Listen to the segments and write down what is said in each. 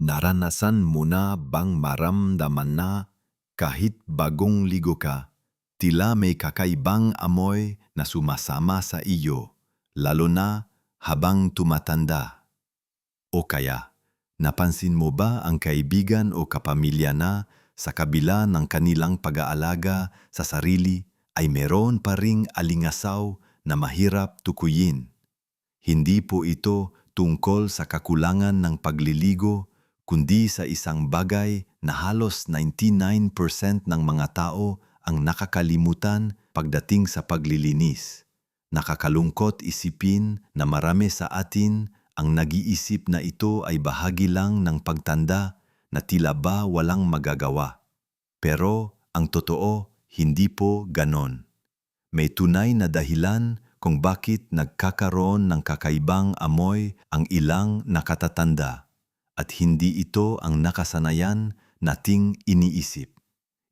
Naranasan mo na bang maramdaman na kahit bagong ligo ka, tila may kakaibang amoy na sumasama sa iyo, lalo na habang tumatanda? O kaya, napansin mo ba ang kaibigan o kapamilya na sa kabila ng kanilang pag-aalaga sa sarili ay meron pa ring alingasaw na mahirap tukuyin? Hindi po ito tungkol sa kakulangan ng pagliligo, kundi sa isang bagay na halos 99% ng mga tao ang nakakalimutan pagdating sa paglilinis. Nakakalungkot isipin na marami sa atin ang nag-iisip na ito ay bahagi lang ng pagtanda na tila ba walang magagawa. Pero ang totoo, hindi po ganon. May tunay na dahilan kung bakit nagkakaroon ng kakaibang amoy ang ilang nakatatanda at hindi ito ang nakasanayan nating iniisip.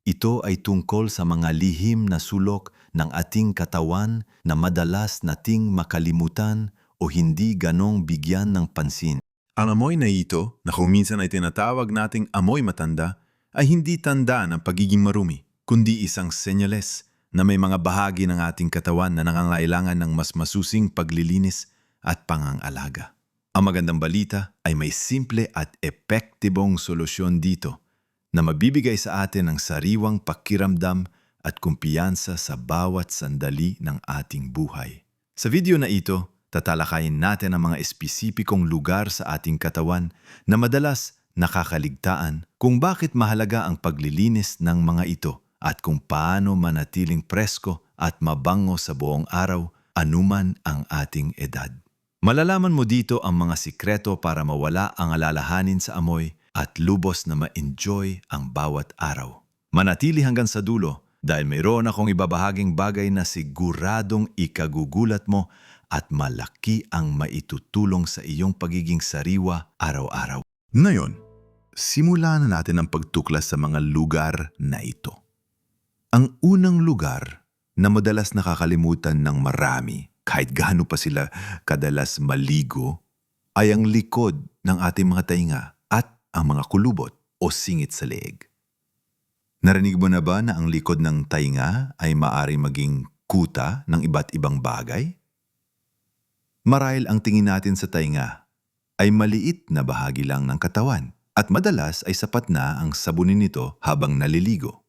Ito ay tungkol sa mga lihim na sulok ng ating katawan na madalas nating makalimutan o hindi ganong bigyan ng pansin. Ang amoy na ito, na kung minsan ay tinatawag nating amoy matanda, ay hindi tanda ng pagiging marumi, kundi isang senyales na may mga bahagi ng ating katawan na nangangailangan ng mas masusing paglilinis at pangangalaga. Ang magandang balita ay may simple at epektibong solusyon dito na mabibigay sa atin ng sariwang pakiramdam at kumpiyansa sa bawat sandali ng ating buhay. Sa video na ito, tatalakayin natin ang mga espesipikong lugar sa ating katawan na madalas nakakaligtaan kung bakit mahalaga ang paglilinis ng mga ito at kung paano manatiling presko at mabango sa buong araw anuman ang ating edad. Malalaman mo dito ang mga sikreto para mawala ang alalahanin sa amoy at lubos na ma-enjoy ang bawat araw. Manatili hanggang sa dulo dahil mayroon akong ibabahaging bagay na siguradong ikagugulat mo at malaki ang maitutulong sa iyong pagiging sariwa araw-araw. Ngayon, simulan na natin ang pagtuklas sa mga lugar na ito. Ang unang lugar na madalas nakakalimutan ng marami, kahit gaano pa sila kadalas maligo, ay ang likod ng ating mga tainga at ang mga kulubot o singit sa leeg. Narinig mo na ba na ang likod ng tainga ay maari maging kuta ng iba't ibang bagay? Marahil ang tingin natin sa tainga ay maliit na bahagi lang ng katawan at madalas ay sapat na ang sabunin nito habang naliligo.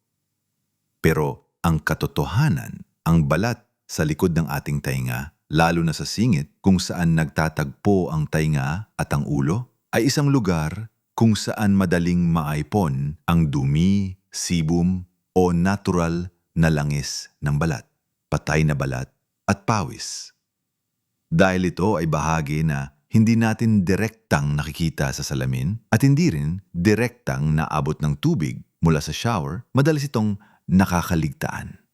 Pero ang katotohanan, ang balat sa likod ng ating tainga, lalo na sa singit kung saan nagtatagpo ang tainga at ang ulo, ay isang lugar kung saan madaling maaipon ang dumi, sibum o natural na langis ng balat, patay na balat at pawis. Dahil ito ay bahagi na hindi natin direktang nakikita sa salamin at hindi rin direktang naabot ng tubig mula sa shower, madalas itong nakakaligtaan.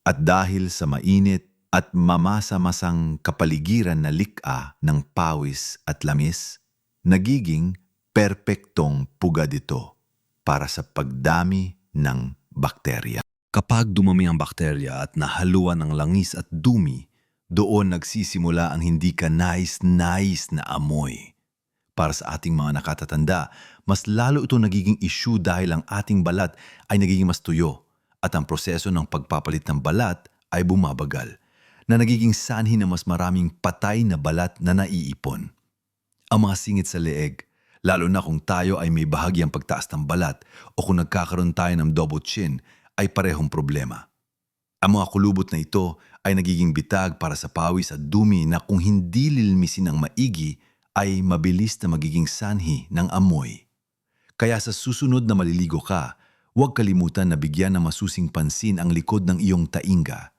At dahil sa mainit at mamasa-masang kapaligiran na likha ng pawis at lamis, nagiging perpektong pugad ito para sa pagdami ng bakterya. Kapag dumami ang bakterya at nahaluan ng langis at dumi, doon nagsisimula ang hindi ka nais-nais na amoy. Para sa ating mga nakatatanda, mas lalo ito nagiging issue dahil ang ating balat ay nagiging mas tuyo at ang proseso ng pagpapalit ng balat ay bumabagal, na nagiging sanhi na mas maraming patay na balat na naiipon. Ang mga singit sa leeg, lalo na kung tayo ay may bahagyang pagtaas ng balat o kung nagkakaroon tayo ng double chin, ay parehong problema. Ang mga kulubot na ito ay nagiging bitag para sa pawis at dumi na kung hindi lilmisin ng maigi ay mabilis na magiging sanhi ng amoy. Kaya sa susunod na maliligo ka, huwag kalimutan na bigyan ng masusing pansin ang likod ng iyong tainga.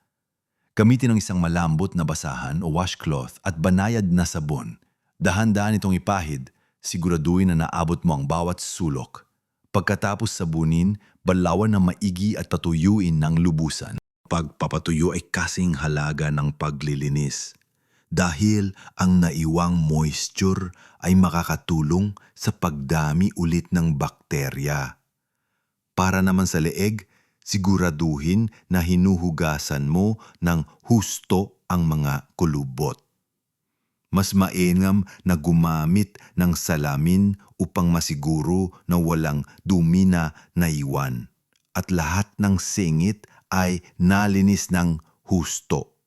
Gamitin ang isang malambot na basahan o washcloth at banayad na sabon. Dahan-dahan itong ipahid, siguraduhin na naabot mo ang bawat sulok. Pagkatapos sabunin, balawan ng maigi at patuyuin ng lubusan. Pagpapatuyo ay kasing halaga ng paglilinis dahil ang naiwang moisture ay makakatulong sa pagdami ulit ng bakterya. Para naman sa leeg, siguraduhin na hinuhugasan mo ng husto ang mga kulubot. Mas mainam na gumamit ng salamin upang masiguro na walang dumi na naiwan. At lahat ng singit ay nalinis ng husto.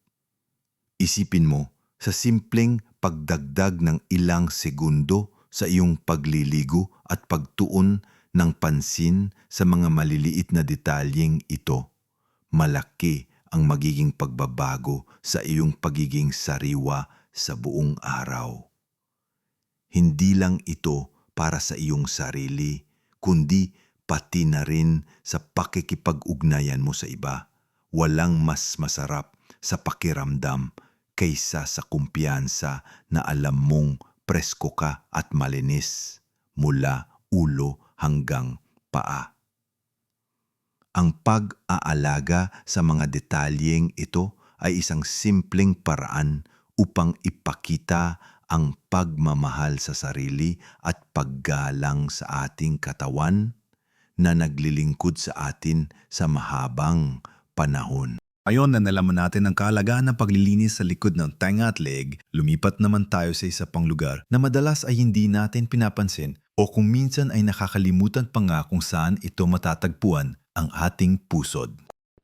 Isipin mo, sa simpleng pagdagdag ng ilang segundo sa iyong pagliligo at pagtuon ng pansin sa mga maliliit na detalyeng ito, malaki ang magiging pagbabago sa iyong pagiging sariwa sa buong araw. Hindi lang ito para sa iyong sarili, kundi pati na rin sa pakikipag-ugnayan mo sa iba. Walang mas masarap sa pakiramdam kaysa sa kumpiyansa na alam mong presko ka at malinis mula ulo hanggang paa. Ang pag-aalaga sa mga detalyeng ito ay isang simpleng paraan upang ipakita ang pagmamahal sa sarili at paggalang sa ating katawan na naglilingkod sa atin sa mahabang panahon. Ayon na nalaman natin ang kahalagahan ng paglilinis sa likod ng tenga at leg, lumipat naman tayo sa isa pang lugar na madalas ay hindi natin pinapansin o kung minsan ay nakakalimutan pa nga kung saan ito matatagpuan, ang ating pusod.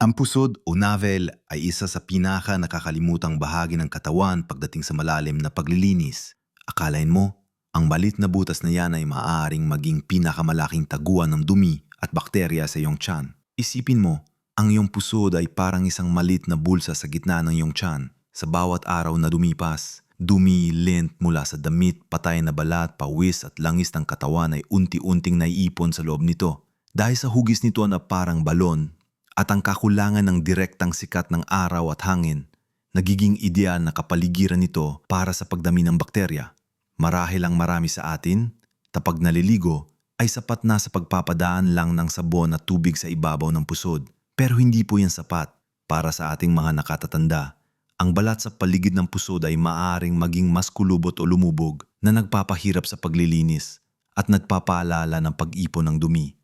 Ang pusod o navel ay isa sa pinaka nakakalimutang bahagi ng katawan pagdating sa malalim na paglilinis. Akalain mo, ang malit na butas na yan ay maaaring maging pinakamalaking taguan ng dumi at bakterya sa iyong tiyan. Isipin mo, ang iyong pusod ay parang isang malit na bulsa sa gitna ng iyong tiyan. Sa bawat araw na dumipas, dumi, lint mula sa damit, patay na balat, pawis at langis ng katawan ay unti-unting naiipon sa loob nito. Dahil sa hugis nito na parang balon at ang kakulangan ng direktang sikat ng araw at hangin, nagiging ideal na kapaligiran nito para sa pagdami ng bakterya. Marahil ang marami sa atin, kapag naliligo, ay sapat na sa pagpapadaan lang ng sabon at tubig sa ibabaw ng pusod. Pero hindi po yan sapat. Para sa ating mga nakatatanda, ang balat sa paligid ng pusod ay maaaring maging mas kulubot o lumubog na nagpapahirap sa paglilinis at nagpapaalala ng pag-ipon ng dumi.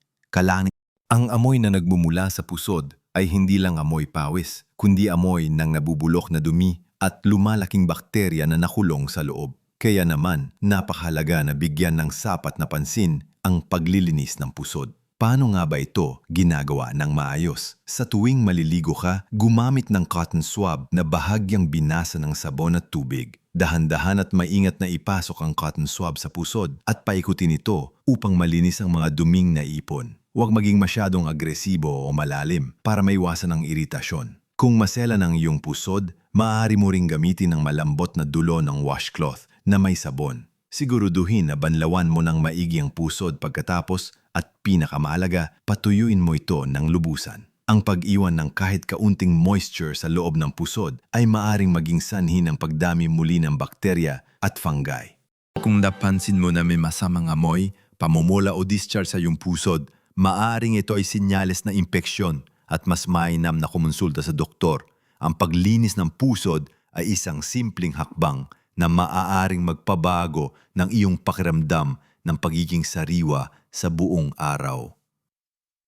Ang amoy na nagmumula sa pusod ay hindi lang amoy pawis, kundi amoy ng nabubulok na dumi at lumalaking bakterya na nakulong sa loob. Kaya naman, napakahalaga na bigyan ng sapat na pansin ang paglilinis ng pusod. Paano nga ba ito ginagawa ng maayos? Sa tuwing maliligo ka, gumamit ng cotton swab na bahagyang binasa ng sabon at tubig. Dahan-dahan at maingat na ipasok ang cotton swab sa pusod at paikutin ito upang malinis ang mga duming naipon. Huwag maging masyadong agresibo o malalim para maiwasan ang iritasyon. Kung masela ng iyong pusod, maaari mo ring gamitin ang malambot na dulo ng washcloth na may sabon. Siguruduhin na banlawan mo ng maigi ang pusod pagkatapos at pinakamahalaga, patuyuin mo ito ng lubusan. Ang pag-iwan ng kahit kaunting moisture sa loob ng pusod ay maaring maging sanhi ng pagdami muli ng bakterya at fungi. Kung napansin mo na may masamang amoy, pamumula o discharge sa iyong pusod, maaring ito ay sinyales na impeksyon at mas mainam na kumonsulta sa doktor. Ang paglinis ng pusod ay isang simpleng hakbang na maaaring magpabago ng iyong pakiramdam ng pagiging sariwa sa buong araw.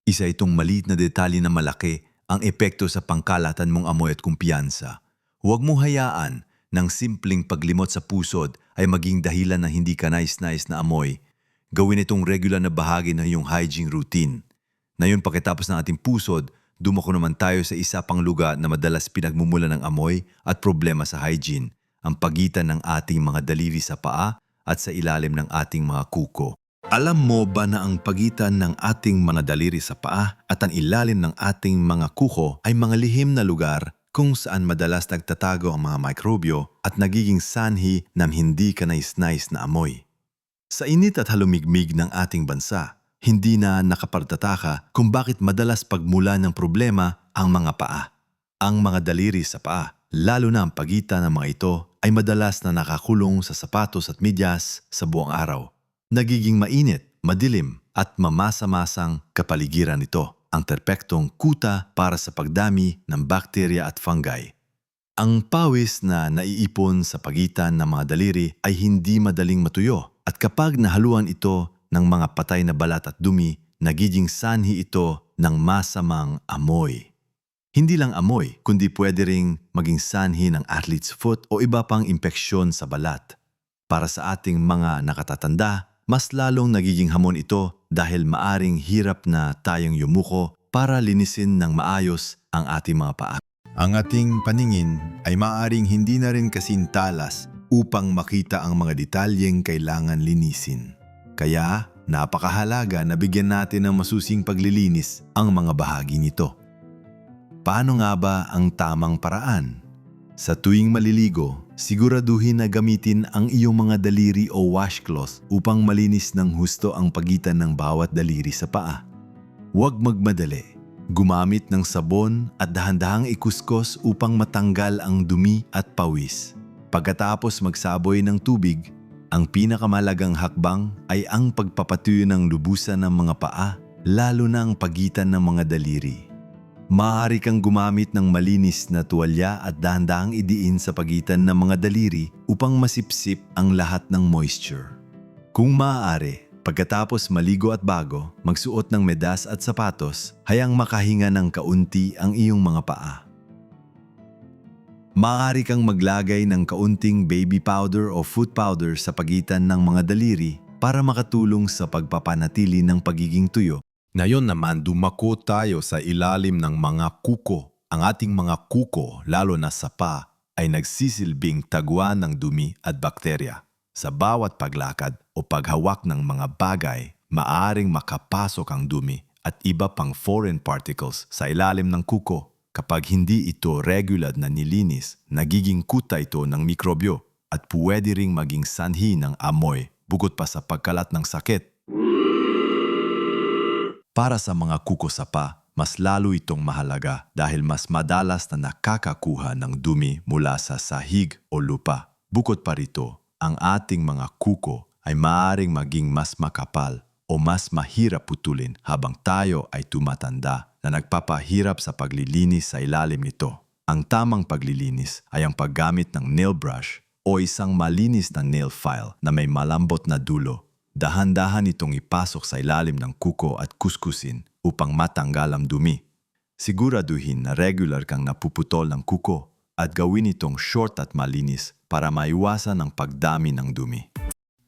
Isa itong maliit na detalye na malaki ang epekto sa pangkalatan mong amoy at kumpiyansa. Huwag mo hayaan ng simpleng paglimot sa pusod ay maging dahilan na hindi ka nais-nais na amoy. Gawin itong regular na bahagi ng iyong hygiene routine. Ngayon pagkatapos ng ating pusod, dumako naman tayo sa isa pang lugar na madalas pinagmumula ng amoy at problema sa hygiene, ang pagitan ng ating mga daliri sa paa at sa ilalim ng ating mga kuko. Alam mo ba na ang pagitan ng ating mga daliri sa paa at ang ilalim ng ating mga kuko ay mga lihim na lugar kung saan madalas nagtatago ang mga mikrobyo at nagiging sanhi ng hindi ka nais-nais na amoy? Sa init at halumigmig ng ating bansa, hindi na nakapartataka kung bakit madalas pagmula ng problema ang mga paa. Ang mga daliri sa paa, lalo na ang pagitan ng mga ito, ay madalas na nakakulong sa sapatos at medyas sa buong araw. Nagiging mainit, madilim at mamasa-masang kapaligiran nito, ang perpektong kuta para sa pagdami ng bakterya at fungi. Ang pawis na naiipon sa pagitan ng mga daliri ay hindi madaling matuyo at kapag nahaluan ito ng mga patay na balat at dumi, nagiging sanhi ito ng masamang amoy. Hindi lang amoy, kundi pwede ring maging sanhi ng athlete's foot o iba pang impeksyon sa balat. Para sa ating mga nakatatanda, mas lalong nagiging hamon ito dahil maaring hirap na tayong yumuko para linisin ng maayos ang ating mga paa. Ang ating paningin ay maaaring hindi na rin kasintalas upang makita ang mga detalyeng kailangan linisin. Kaya napakahalaga na bigyan natin ng masusing paglilinis ang mga bahagi nito. Paano nga ba ang tamang paraan? Sa tuwing maliligo, siguraduhin na gamitin ang iyong mga daliri o washcloth upang malinis ng husto ang pagitan ng bawat daliri sa paa. Huwag magmadali. Gumamit ng sabon at dahan-dahang ikuskos upang matanggal ang dumi at pawis. Pagkatapos magsaboy ng tubig, ang pinakamalagang hakbang ay ang pagpapatuyo ng lubusan ng mga paa, lalo na ang pagitan ng mga daliri. Maaari kang gumamit ng malinis na tuwalya at dahan-dahang idiin sa pagitan ng mga daliri upang masipsip ang lahat ng moisture. Kung maaari, pagkatapos maligo at bago, magsuot ng medas at sapatos, hayang makahinga ng kaunti ang iyong mga paa. Maaari kang maglagay ng kaunting baby powder o foot powder sa pagitan ng mga daliri para makatulong sa pagpapanatili ng pagiging tuyo. Ngayon naman dumako tayo sa ilalim ng mga kuko. Ang ating mga kuko, lalo na sa paa, ay nagsisilbing tagwa ng dumi at bakterya. Sa bawat paglakad o paghawak ng mga bagay, maaring makapasok ang dumi at iba pang foreign particles sa ilalim ng kuko. Kapag hindi ito regular na nilinis, nagiging kuta ito ng mikrobyo at pwede ring maging sanhi ng amoy bukod pa sa pagkalat ng sakit. Para sa mga kuko sa paa, mas lalo itong mahalaga dahil mas madalas na nakakakuha ng dumi mula sa sahig o lupa. Bukod pa rito, ang ating mga kuko ay maaaring maging mas makapal o mas mahirap putulin habang tayo ay tumatanda na nagpapahirap sa paglilinis sa ilalim nito. Ang tamang paglilinis ay ang paggamit ng nail brush o isang malinis na nail file na may malambot na dulo. Dahan-dahan itong ipasok sa ilalim ng kuko at kuskusin upang matanggal ang dumi. Siguraduhin na regular kang napuputol ng kuko at gawin itong short at malinis para maiwasan ang pagdami ng dumi.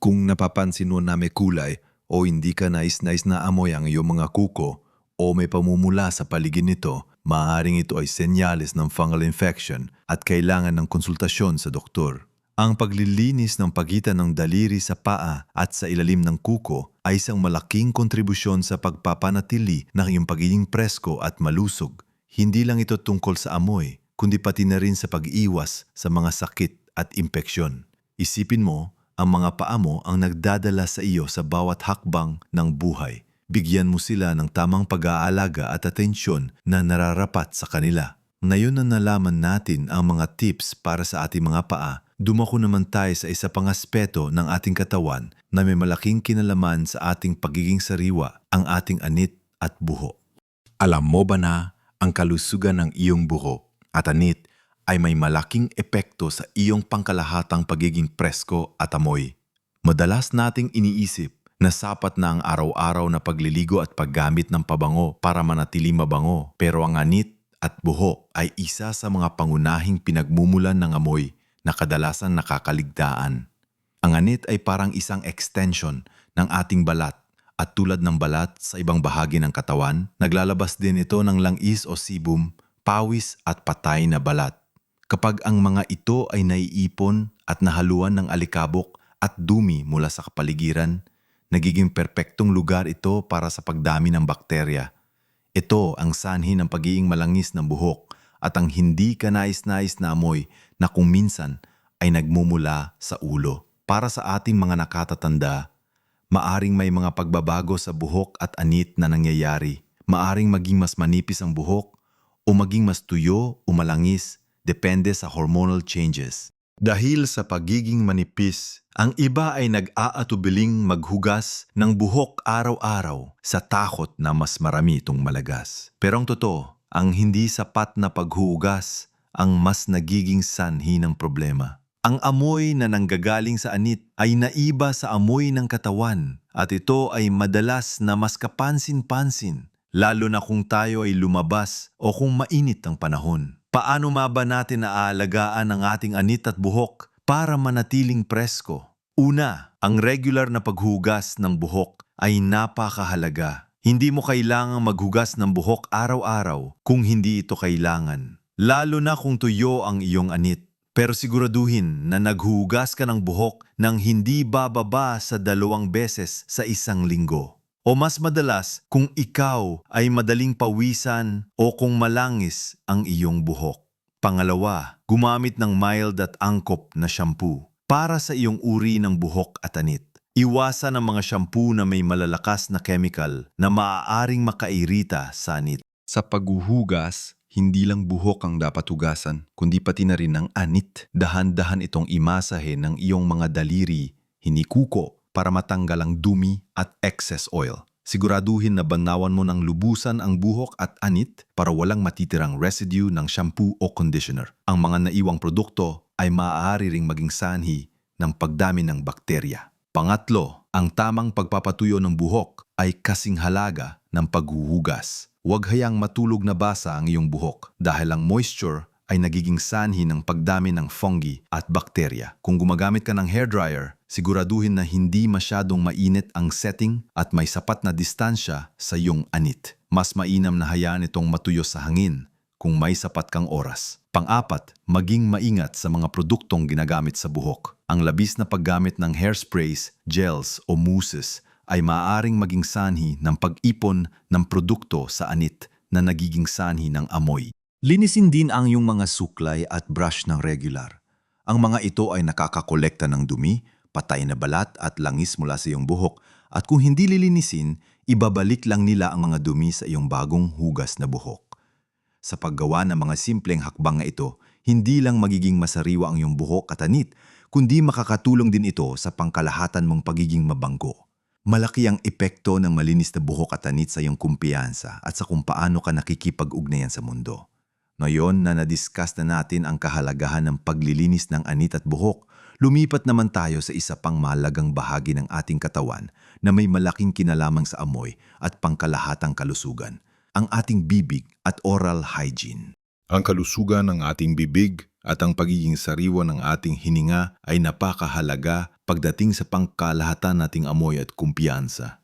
Kung napapansin mo na may kulay o hindi ka nais-nais na amoy ang iyong mga kuko o may pamumula sa paligid nito, maaaring ito ay senyales ng fungal infection at kailangan ng konsultasyon sa doktor. Ang paglilinis ng pagitan ng daliri sa paa at sa ilalim ng kuko ay isang malaking kontribusyon sa pagpapanatili ng iyong pagiging presko at malusog. Hindi lang ito tungkol sa amoy, kundi pati na rin sa pag-iwas sa mga sakit at impeksyon. Isipin mo, ang mga paa mo ang nagdadala sa iyo sa bawat hakbang ng buhay. Bigyan mo sila ng tamang pag-aalaga at atensyon na nararapat sa kanila. Ngayon na nalaman natin ang mga tips para sa ating mga paa, dumako naman tayo sa isa pang aspeto ng ating katawan na may malaking kinalaman sa ating pagiging sariwa, ang ating anit at buho. Alam mo ba na ang kalusugan ng iyong buho at anit ay may malaking epekto sa iyong pangkalahatang pagiging presko at amoy? Madalas nating iniisip na sapat na ang araw-araw na pagliligo at paggamit ng pabango para manatili mabango, pero ang anit at buho ay isa sa mga pangunahing pinagmumulan ng amoy na kadalasan nakakaligtaan. Ang anit ay parang isang extension ng ating balat at tulad ng balat sa ibang bahagi ng katawan, naglalabas din ito ng langis o sebum, pawis at patay na balat. Kapag ang mga ito ay naiipon at nahaluan ng alikabok at dumi mula sa kapaligiran, nagiging perpektong lugar ito para sa pagdami ng bakterya. Ito ang sanhi ng pagiging malangis ng buhok at ang hindi kanais-nais na amoy na kung minsan ay nagmumula sa ulo. Para sa ating mga nakatatanda, maaring may mga pagbabago sa buhok at anit na nangyayari. Maaring maging mas manipis ang buhok o maging mas tuyo o malangis, depende sa hormonal changes. Dahil sa pagiging manipis, ang iba ay nag-aatubiling maghugas ng buhok araw-araw sa takot na mas marami itong malagas. Pero ang totoo, ang hindi sapat na paghuhugas ang mas nagiging sanhi ng problema. Ang amoy na nanggagaling sa anit ay naiba sa amoy ng katawan at ito ay madalas na mas kapansin-pansin, lalo na kung tayo ay lumabas o kung mainit ang panahon. Paano ba natin naaalagaan ang ating anit at buhok para manatiling presko? Una, ang regular na paghugas ng buhok ay napakahalaga. Hindi mo kailangang maghugas ng buhok araw-araw kung hindi ito kailangan. Lalo na kung tuyo ang iyong anit. Pero siguraduhin na naghugas ka ng buhok nang hindi bababa sa 2 beses sa isang linggo. O mas madalas kung ikaw ay madaling pawisan o kung malangis ang iyong buhok. Pangalawa, gumamit ng mild at angkop na shampoo para sa iyong uri ng buhok at anit. Iwasan ang mga shampoo na may malalakas na chemical na maaaring makairita sa anit. Sa paghuhugas, hindi lang buhok ang dapat hugasan, kundi pati na rin ang anit. Dahan-dahan itong imasahe ng iyong mga daliri, hinikuko, para matanggal ang dumi at excess oil. Siguraduhin na banawan mo ng lubusan ang buhok at anit para walang matitirang residue ng shampoo o conditioner. Ang mga naiwang produkto ay maaari ring maging sanhi ng pagdami ng bakterya. Pangatlo, ang tamang pagpapatuyo ng buhok ay kasing halaga ng paghuhugas. Huwag hayang matulog na basa ang iyong buhok dahil ang moisture ay nagiging sanhi ng pagdami ng fungi at bakterya. Kung gumagamit ka ng hairdryer, siguraduhin na hindi masyadong mainit ang setting at may sapat na distansya sa iyong anit. Mas mainam na hayaan itong matuyo sa hangin kung may sapat kang oras. Pang-apat, maging maingat sa mga produktong ginagamit sa buhok. Ang labis na paggamit ng hairsprays, gels o mousses ay maaaring maging sanhi ng pag-ipon ng produkto sa anit na nagiging sanhi ng amoy. Linisin din ang iyong mga suklay at brush ng regular. Ang mga ito ay nakakakolekta ng dumi, patay na balat at langis mula sa iyong buhok at kung hindi lilinisin, ibabalik lang nila ang mga dumi sa iyong bagong hugas na buhok. Sa paggawa ng mga simpleng hakbang na ito, hindi lang magiging masariwa ang iyong buhok at anit, kundi makakatulong din ito sa pangkalahatan mong pagiging mabanggo. Malaki ang epekto ng malinis na buhok at anit sa iyong kumpiyansa at sa kung paano ka nakikipag-ugnayan sa mundo. Ngayon na na-discuss na natin ang kahalagahan ng paglilinis ng anit at buhok, lumipat naman tayo sa isa pang mahalagang bahagi ng ating katawan na may malaking kinalaman sa amoy at pangkalahatang kalusugan, ang ating bibig at oral hygiene. Ang kalusugan ng ating bibig at ang pagiging sariwa ng ating hininga ay napakahalaga pagdating sa pangkalahatan nating amoy at kumpiyansa.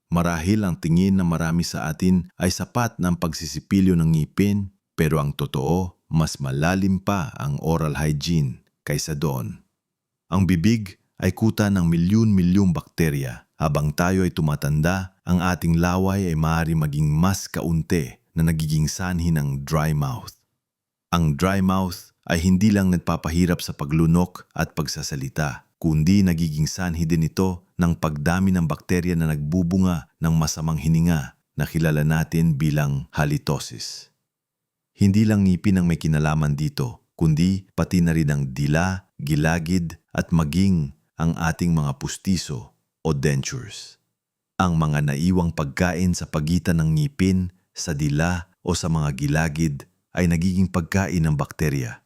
Marahil ang tingin na marami sa atin ay sapat ng pagsisipilyo ng ngipin, pero ang totoo, mas malalim pa ang oral hygiene kaysa doon. Ang bibig ay kuta ng milyon-milyong bakterya. Habang tayo ay tumatanda, ang ating laway ay maaari maging mas kaunti na nagiging sanhi ng dry mouth. Ang dry mouth ay hindi lang nagpapahirap sa paglunok at pagsasalita, kundi nagiging sanhi din ito ng pagdami ng bakterya na nagbubunga ng masamang hininga na kilala natin bilang halitosis. Hindi lang ngipin ang may kinalaman dito, kundi pati na rin ang dila, gilagid at maging ang ating mga pustiso o dentures. Ang mga naiwang pagkain sa pagitan ng ngipin, sa dila o sa mga gilagid ay nagiging pagkain ng bakterya.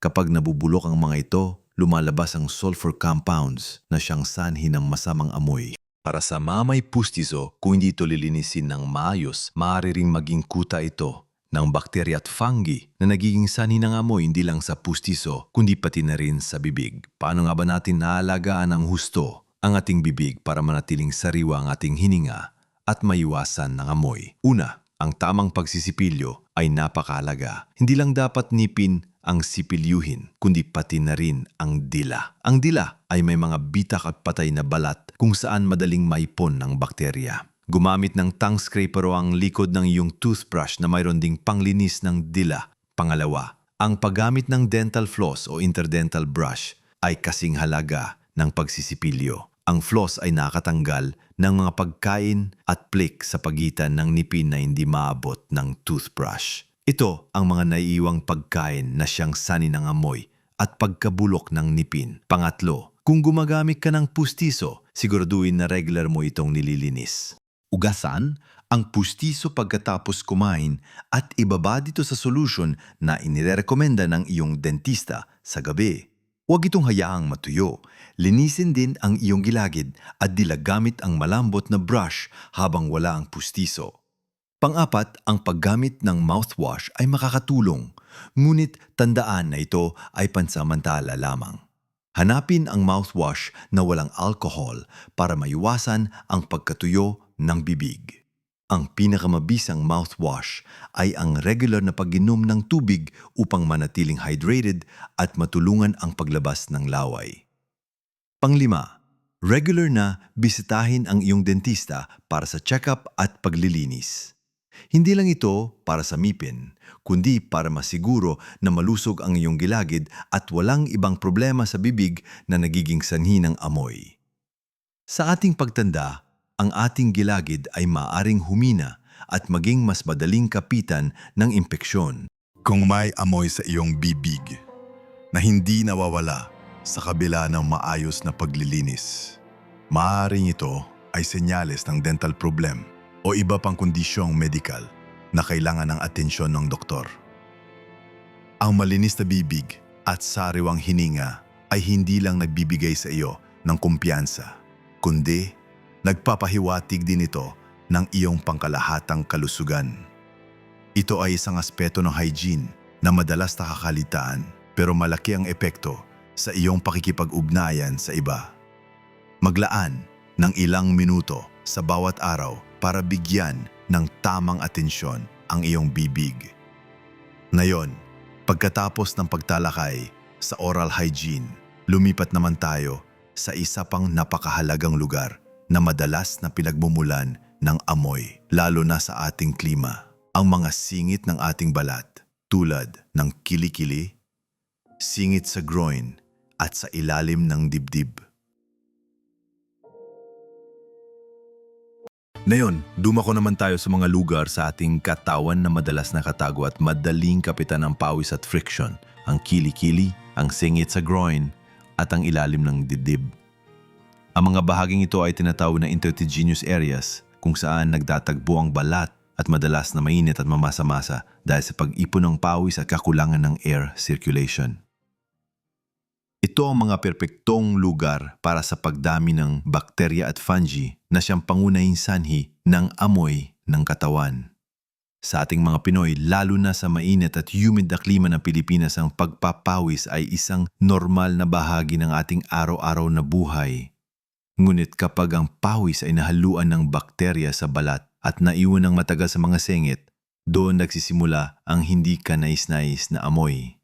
Kapag nabubulok ang mga ito, lumalabas ang sulfur compounds na siyang sanhi ng masamang amoy. Para sa mamay pustiso, kung hindi ito lilinisin ng maayos, maaari ring maging kuta ito ng bakterya at fungi na nagiging sanhi ng amoy hindi lang sa pustiso, kundi pati na rin sa bibig. Paano nga ba natin naalagaan ng husto ang ating bibig para manatiling sariwa ang ating hininga at maiwasan ng amoy? Una, ang tamang pagsisipilyo ay napakahalaga. Hindi lang dapat nipin ang sipilyuhin, kundi pati na rin ang dila. Ang dila ay may mga bitak at patay na balat kung saan madaling maipon ng bakterya. Gumamit ng tongue scraper o ang likod ng iyong toothbrush na mayroon ding panglinis ng dila. Pangalawa, ang paggamit ng dental floss o interdental brush ay kasing halaga ng pagsisipilyo. Ang floss ay nakatanggal ng mga pagkain at plaque sa pagitan ng nipin na hindi maabot ng toothbrush. Ito ang mga naiiwang pagkain na siyang sanhi ng amoy at pagkabulok ng nipin. Pangatlo, kung gumagamit ka ng pustiso, siguraduhin na regular mo itong nililinis. Ugasan ang pustiso pagkatapos kumain at ibaba dito sa solution na inirekomenda ng iyong dentista sa gabi. Huwag itong hayaang matuyo. Linisin din ang iyong gilagid at dilagamit ang malambot na brush habang wala ang pustiso. Pang-apat, ang paggamit ng mouthwash ay makakatulong, ngunit tandaan na ito ay pansamantala lamang. Hanapin ang mouthwash na walang alcohol para maiwasan ang pagkatuyo ng bibig. Ang pinakamabisang mouthwash ay ang regular na pag-inom ng tubig upang manatiling hydrated at matulungan ang paglabas ng laway. Panglima, regular na bisitahin ang iyong dentista para sa check-up at paglilinis. Hindi lang ito para sa ngipin, kundi para masiguro na malusog ang iyong gilagid at walang ibang problema sa bibig na nagiging sanhi ng amoy. Sa ating pagtanda, ang ating gilagid ay maaring humina at maging mas madaling kapitan ng impeksyon. Kung may amoy sa iyong bibig na hindi nawawala sa kabila ng maayos na paglilinis, maaaring ito ay senyales ng dental problem o iba pang kondisyong medikal na kailangan ng atensyon ng doktor. Ang malinis na bibig at sariwang hininga ay hindi lang nagbibigay sa iyo ng kumpiyansa, kundi nagpapahiwatig din ito ng iyong pangkalahatang kalusugan. Ito ay isang aspeto ng hygiene na madalas nakakalitaan pero malaki ang epekto sa iyong pakikipag-ugnayan sa iba. Maglaan ng ilang minuto sa bawat araw para bigyan ng tamang atensyon ang iyong bibig. Ngayon, pagkatapos ng pagtalakay sa oral hygiene, lumipat naman tayo sa isa pang napakahalagang lugar na madalas na pinagmumulan ng amoy, lalo na sa ating klima. Ang mga singit ng ating balat, tulad ng kilikili, singit sa groin at sa ilalim ng dibdib. Ngayon, dumako naman tayo sa mga lugar sa ating katawan na madalas nakatago at madaling kapitan ng pawis at friction, ang kilikili, ang singit sa groin, at ang ilalim ng dibdib. Ang mga bahaging ito ay tinatawag na interdigenous areas kung saan nagtatagbo ang balat at madalas na mainit at mamasa-masa dahil sa pag-ipon ng pawis at kakulangan ng air circulation. Ito ang mga perpektong lugar para sa pagdami ng bakterya at fungi na siyang pangunahing sanhi ng amoy ng katawan. Sa ating mga Pinoy, lalo na sa mainit at humid na klima ng Pilipinas, ang pagpapawis ay isang normal na bahagi ng ating araw-araw na buhay. Ngunit kapag ang pawis ay nahaluan ng bakterya sa balat at naiwan ng matagal sa mga sengit, doon nagsisimula ang hindi kanais-nais na amoy.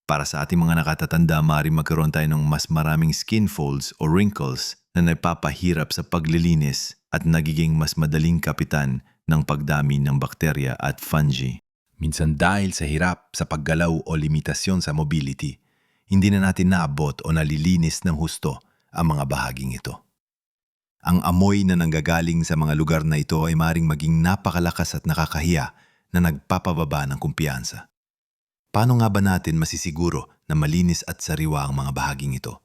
Para sa ating mga nakatatanda, maaaring magkaroon tayo ng mas maraming skin folds o wrinkles na nagpapahirap sa paglilinis at nagiging mas madaling kapitan ng pagdami ng bakterya at fungi. Minsan dahil sa hirap sa paggalaw o limitasyon sa mobility, hindi na natin naabot o nalilinis ng husto ang mga bahaging ito. Ang amoy na nanggagaling sa mga lugar na ito ay maaaring maging napakalakas at nakakahiya na nagpapababa ng kumpiyansa. Paano nga ba natin masisiguro na malinis at sariwa ang mga bahaging ito?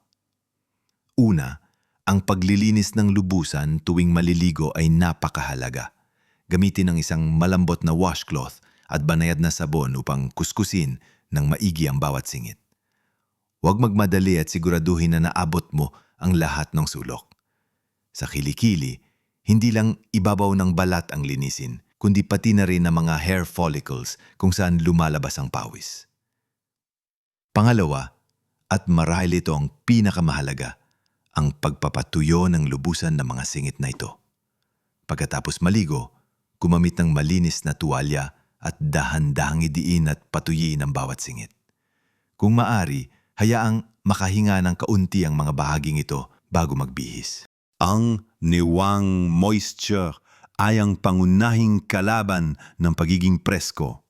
Una, ang paglilinis ng lubusan tuwing maliligo ay napakahalaga. Gamitin ang isang malambot na washcloth at banayad na sabon upang kuskusin ng maigi ang bawat singit. Huwag magmadali at siguraduhin na naabot mo ang lahat ng sulok. Sa kilikili, hindi lang ibabaw ng balat ang linisin, kundi pati na rin ang mga hair follicles kung saan lumalabas ang pawis. Pangalawa, at marahil ito ang pinakamahalaga, ang pagpapatuyo ng lubusan ng mga singit na ito. Pagkatapos maligo, gumamit ng malinis na tuwalya at dahan-dahang idiin at patuyin ang bawat singit. Kung maari, hayaang makahinga ng kaunti ang mga bahaging ito bago magbihis. Ang niwang moisture ay ang pangunahing kalaban ng pagiging presko.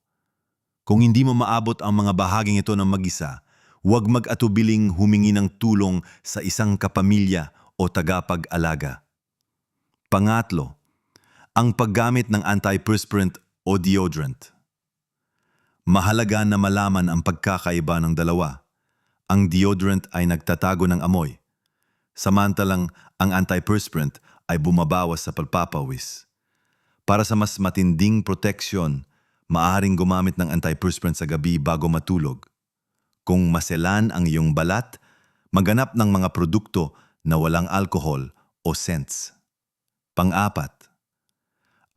Kung hindi mo maabot ang mga bahaging ito ng mag-isa, huwag mag-atubiling humingi ng tulong sa isang kapamilya o tagapag-alaga. Pangatlo, ang paggamit ng antiperspirant o deodorant. Mahalaga na malaman ang pagkakaiba ng dalawa. Ang deodorant ay nagtatago ng amoy, samantalang ang antiperspirant ay bumabawas sa pagpapawis. Para sa mas matinding proteksyon, maaaring gumamit ng antiperspirant sa gabi bago matulog. Kung maselan ang iyong balat, maghanap ng mga produkto na walang alcohol o scents. Pang-apat,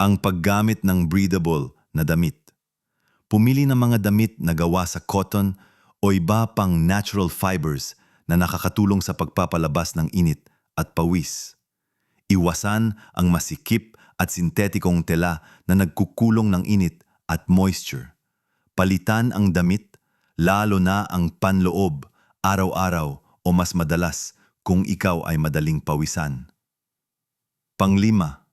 ang paggamit ng breathable na damit. Pumili ng mga damit na gawa sa cotton o iba pang natural fibers na nakakatulong sa pagpapalabas ng init at pawis. Iwasan ang masikip at sintetikong tela na nagkukulong ng init at moisture. Palitan ang damit, lalo na ang panloob, araw-araw o mas madalas kung ikaw ay madaling pawisan. Panglima,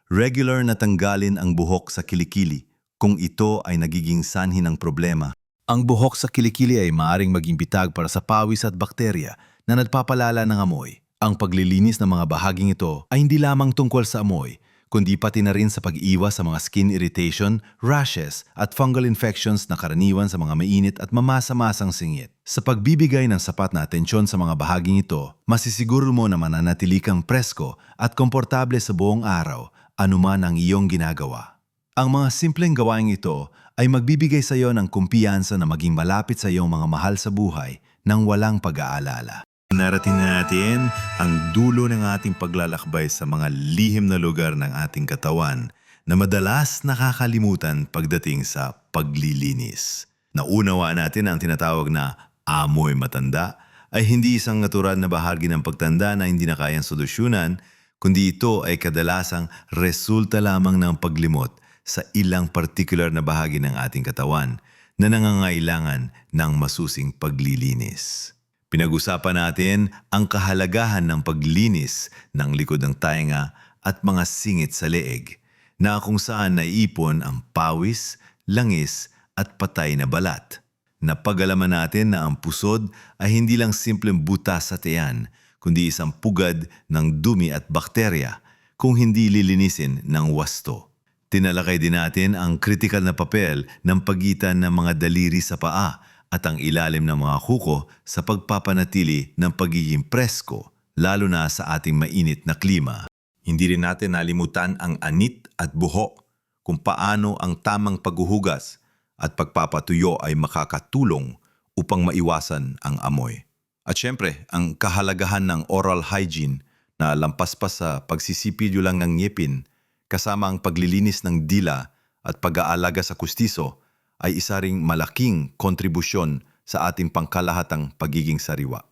regular na tanggalin ang buhok sa kilikili kung ito ay nagiging sanhi ng problema. Ang buhok sa kilikili ay maaaring maging bitag para sa pawis at bakterya na nagpapalala ng amoy. Ang paglilinis ng mga bahaging ito ay hindi lamang tungkol sa amoy, kundi pati na rin sa pag-iwas sa mga skin irritation, rashes at fungal infections na karaniwan sa mga mainit at mamasa-masang singit. Sa pagbibigay ng sapat na atensyon sa mga bahaging ito, masisiguro mo na mananatili kang presko at komportable sa buong araw, anuman ang iyong ginagawa. Ang mga simpleng gawain ito ay magbibigay sa iyo ng kumpiyansa na maging malapit sa iyong mga mahal sa buhay nang walang pag-aalala. Narating na natin ang dulo ng ating paglalakbay sa mga lihim na lugar ng ating katawan na madalas nakakalimutan pagdating sa paglilinis. Naunawa natin ang tinatawag na amoy matanda ay hindi isang natural na bahagi ng pagtanda na hindi na kayang solusyonan, kundi ito ay kadalasang resulta lamang ng paglimot sa ilang particular na bahagi ng ating katawan na nangangailangan ng masusing paglilinis. Pinag-usapan natin ang kahalagahan ng paglinis ng likod ng tainga at mga singit sa leeg na kung saan naiipon ang pawis, langis at patay na balat. Napag-alaman natin na ang pusod ay hindi lang simpleng butas sa tiyan, kundi isang pugad ng dumi at bakterya kung hindi lilinisin ng wasto. Tinalakay din natin ang kritikal na papel ng pagitan ng mga daliri sa paa at ang ilalim ng mga kuko sa pagpapanatili ng pagiging presko, lalo na sa ating mainit na klima. Hindi rin natin nalimutan ang anit at buhok, kung paano ang tamang paghuhugas at pagpapatuyo ay makakatulong upang maiwasan ang amoy. At syempre, ang kahalagahan ng oral hygiene na lampas pa sa pagsisipilyo lang ng ngipin, kasama ang paglilinis ng dila at pag-aalaga sa kustiso ay isa ring malaking kontribusyon sa ating pangkalahatang pagiging sariwa.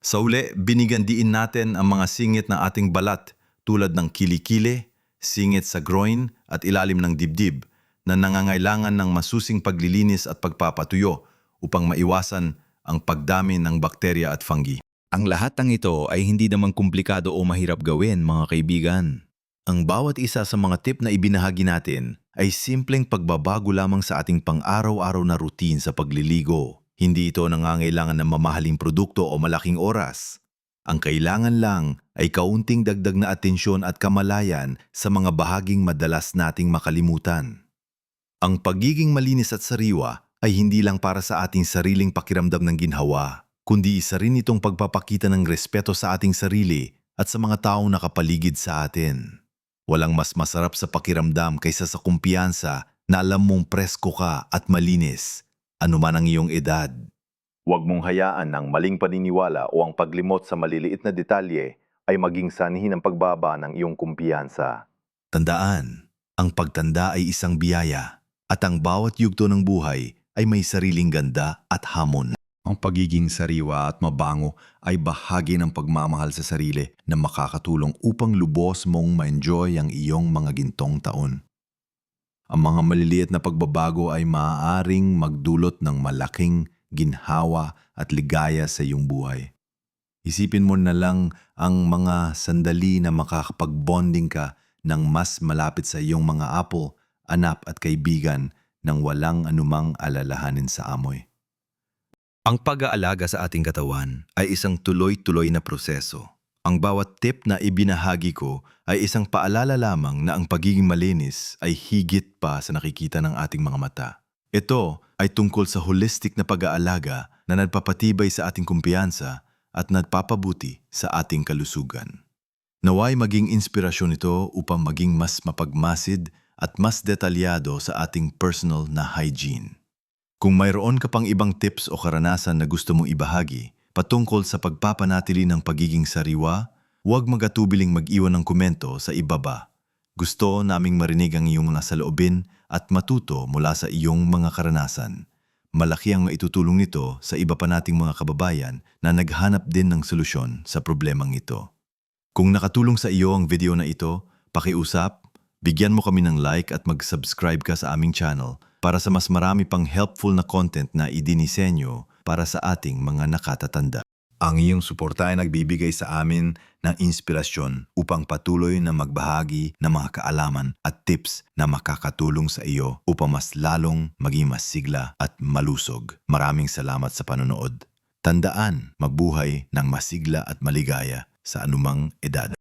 Sa uli, binigyan diin natin ang mga singit ng ating balat tulad ng kilikili, singit sa groin at ilalim ng dibdib na nangangailangan ng masusing paglilinis at pagpapatuyo upang maiwasan ang pagdami ng bakterya at fungi. Ang lahat ng ito ay hindi naman komplikado o mahirap gawin, mga kaibigan. Ang bawat isa sa mga tip na ibinahagi natin ay simpleng pagbabago lamang sa ating pang-araw-araw na routine sa pagliligo. Hindi ito nangangailangan ng mamahaling produkto o malaking oras. Ang kailangan lang ay kaunting dagdag na atensyon at kamalayan sa mga bahaging madalas nating makalimutan. Ang pagiging malinis at sariwa ay hindi lang para sa ating sariling pakiramdam ng ginhawa, kundi isa rin itong pagpapakita ng respeto sa ating sarili at sa mga taong nakapaligid sa atin. Walang mas masarap sa pakiramdam kaysa sa kumpiyansa na alam mong presko ka at malinis, anuman ang iyong edad. Huwag mong hayaan ng maling paniniwala o ang paglimot sa maliliit na detalye ay maging sanhi ng pagbaba ng iyong kumpiyansa. Tandaan, ang pagtanda ay isang biyaya at ang bawat yugto ng buhay ay may sariling ganda at hamon. Ang pagiging sariwa at mabango ay bahagi ng pagmamahal sa sarili na makakatulong upang lubos mong ma-enjoy ang iyong mga gintong taon. Ang mga maliliit na pagbabago ay maaaring magdulot ng malaking ginhawa at ligaya sa iyong buhay. Isipin mo na lang ang mga sandali na makakapag-bonding ka ng mas malapit sa iyong mga apo, anak at kaibigan nang walang anumang alalahanin sa amoy. Ang pag-aalaga sa ating katawan ay isang tuloy-tuloy na proseso. Ang bawat tip na ibinahagi ko ay isang paalala lamang na ang pagiging malinis ay higit pa sa nakikita ng ating mga mata. Ito ay tungkol sa holistic na pag-aalaga na nagpapatibay sa ating kumpiyansa at nagpapabuti sa ating kalusugan. Naway maging inspirasyon ito upang maging mas mapagmasid at mas detalyado sa ating personal na hygiene. Kung mayroon ka pang ibang tips o karanasan na gusto mong ibahagi patungkol sa pagpapanatili ng pagiging sariwa, huwag magatubiling mag-iwan ng komento sa ibaba. Gusto naming marinig ang iyong mga saloobin at matuto mula sa iyong mga karanasan. malaki ang maitutulong nito sa iba pa nating mga kababayan na naghanap din ng solusyon sa problemang ito. Kung nakatulong sa iyo ang video na ito, pakiusap, bigyan mo kami ng like at mag-subscribe ka sa aming channel para sa mas marami pang helpful na content na idinisenyo para sa ating mga nakatatanda. Ang iyong suporta ay nagbibigay sa amin ng inspirasyon upang patuloy na magbahagi ng mga kaalaman at tips na makakatulong sa iyo upang mas lalong maging masigla at malusog. Maraming salamat sa panonood. Tandaan, magbuhay ng masigla at maligaya sa anumang edad.